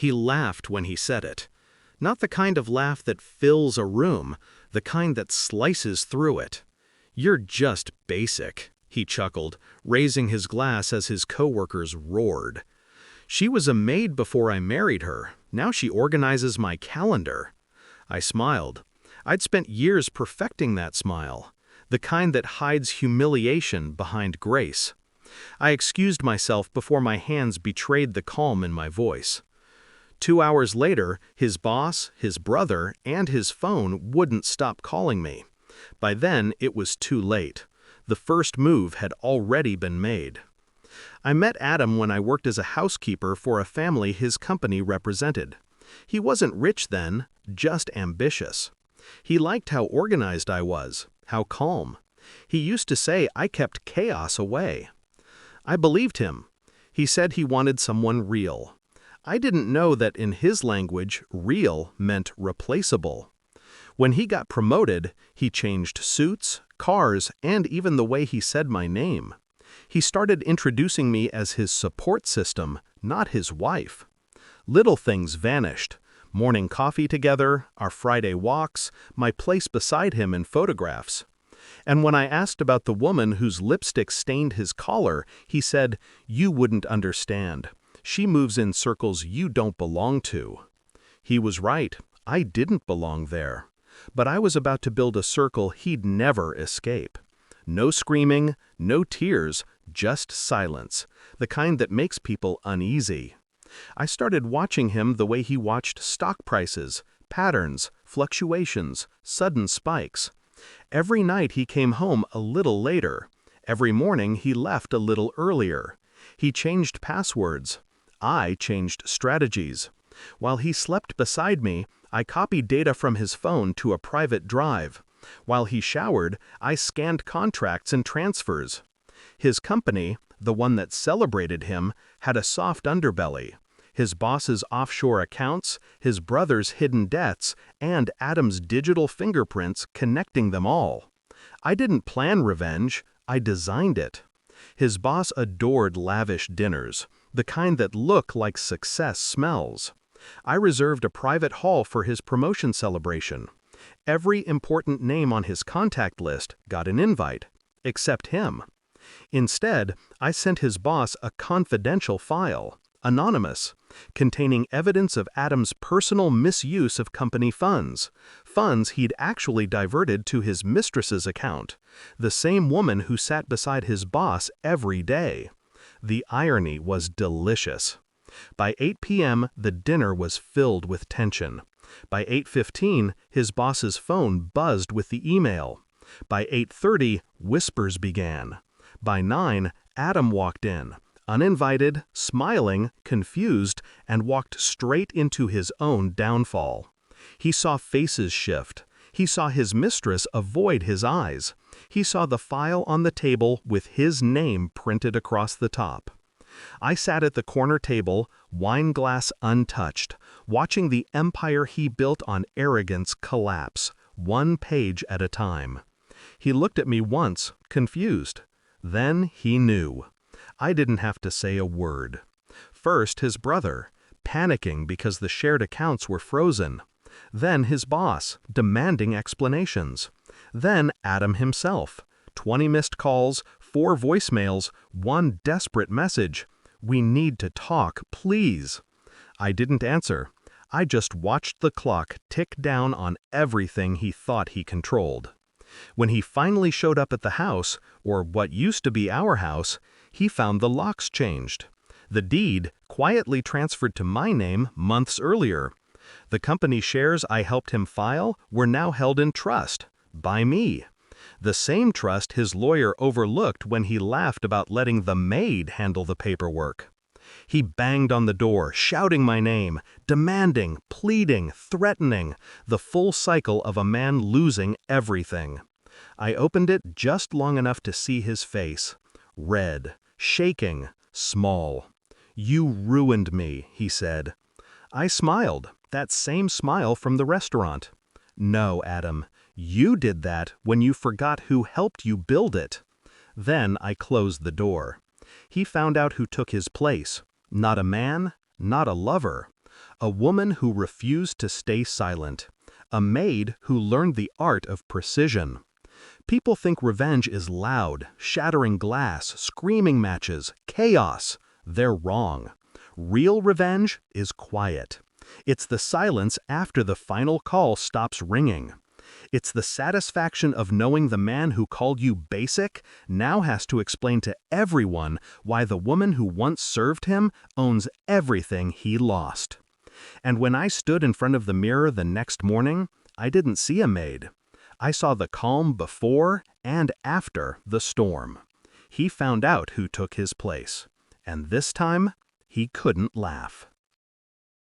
He laughed when he said it. Not the kind of laugh that fills a room, the kind that slices through it. "You're just basic," he chuckled, raising his glass as his coworkers roared. "She was a maid before I married her. Now she organizes my calendar." I smiled. I'd spent years perfecting that smile, the kind that hides humiliation behind grace. I excused myself before my hands betrayed the calm in my voice. 2 hours later, his boss, his brother, and his phone wouldn't stop calling me. By then, it was too late. The first move had already been made. I met Adam when I worked as a housekeeper for a family his company represented. He wasn't rich then, just ambitious. He liked how organized I was, how calm. He used to say I kept chaos away. I believed him. He said he wanted someone real. I didn't know that in his language, real meant replaceable. When he got promoted, he changed suits, cars, and even the way he said my name. He started introducing me as his support system, not his wife. Little things vanished. Morning coffee together, our Friday walks, my place beside him in photographs. And when I asked about the woman whose lipstick stained his collar, he said, "You wouldn't understand. She moves in circles you don't belong to." He was right. I didn't belong there. But I was about to build a circle he'd never escape. No screaming, no tears, just silence, the kind that makes people uneasy. I started watching him the way he watched stock prices, patterns, fluctuations, sudden spikes. Every night he came home a little later. Every morning he left a little earlier. He changed passwords. I changed strategies. While he slept beside me, I copied data from his phone to a private drive. While he showered, I scanned contracts and transfers. His company, the one that celebrated him, had a soft underbelly. His boss's offshore accounts, his brother's hidden debts, and Adam's digital fingerprints connecting them all. I didn't plan revenge, I designed it. His boss adored lavish dinners, the kind that look like success smells. I reserved a private hall for his promotion celebration. Every important name on his contact list got an invite, except him. Instead, I sent his boss a confidential file, anonymous, containing evidence of Adam's personal misuse of company funds, funds he'd actually diverted to his mistress's account, the same woman who sat beside his boss every day. The irony was delicious. By 8 p.m., the dinner was filled with tension. By 8:15, his boss's phone buzzed with the email. By 8:30, whispers began. By 9, Adam walked in, uninvited, smiling, confused, and walked straight into his own downfall. He saw faces shift. He saw his mistress avoid his eyes. He saw the file on the table with his name printed across the top. I sat at the corner table, wine glass untouched, watching the empire he built on arrogance collapse, one page at a time. He looked at me once, confused. Then he knew. I didn't have to say a word. First his brother, panicking because the shared accounts were frozen. Then his boss, demanding explanations. Then Adam himself. 20 missed calls, 4 voicemails, 1 desperate message. "We need to talk, please." I didn't answer. I just watched the clock tick down on everything he thought he controlled. When he finally showed up at the house, or what used to be our house, he found the locks changed. The deed, quietly transferred to my name months earlier. The company shares I helped him file were now held in trust, by me. The same trust his lawyer overlooked when he laughed about letting the maid handle the paperwork. He banged on the door, shouting my name, demanding, pleading, threatening, the full cycle of a man losing everything. I opened it just long enough to see his face. Red, shaking, small. "You ruined me," he said. I smiled, that same smile from the restaurant. "No, Adam, you did that when you forgot who helped you build it." Then I closed the door. He found out who took his place. Not a man, not a lover. A woman who refused to stay silent. A maid who learned the art of precision. People think revenge is loud, shattering glass, screaming matches, chaos. They're wrong. Real revenge is quiet. It's the silence after the final call stops ringing. It's the satisfaction of knowing the man who called you basic now has to explain to everyone why the woman who once served him owns everything he lost. And when I stood in front of the mirror the next morning, I didn't see a maid. I saw the calm before and after the storm. He found out who took his place. And this time, he couldn't laugh.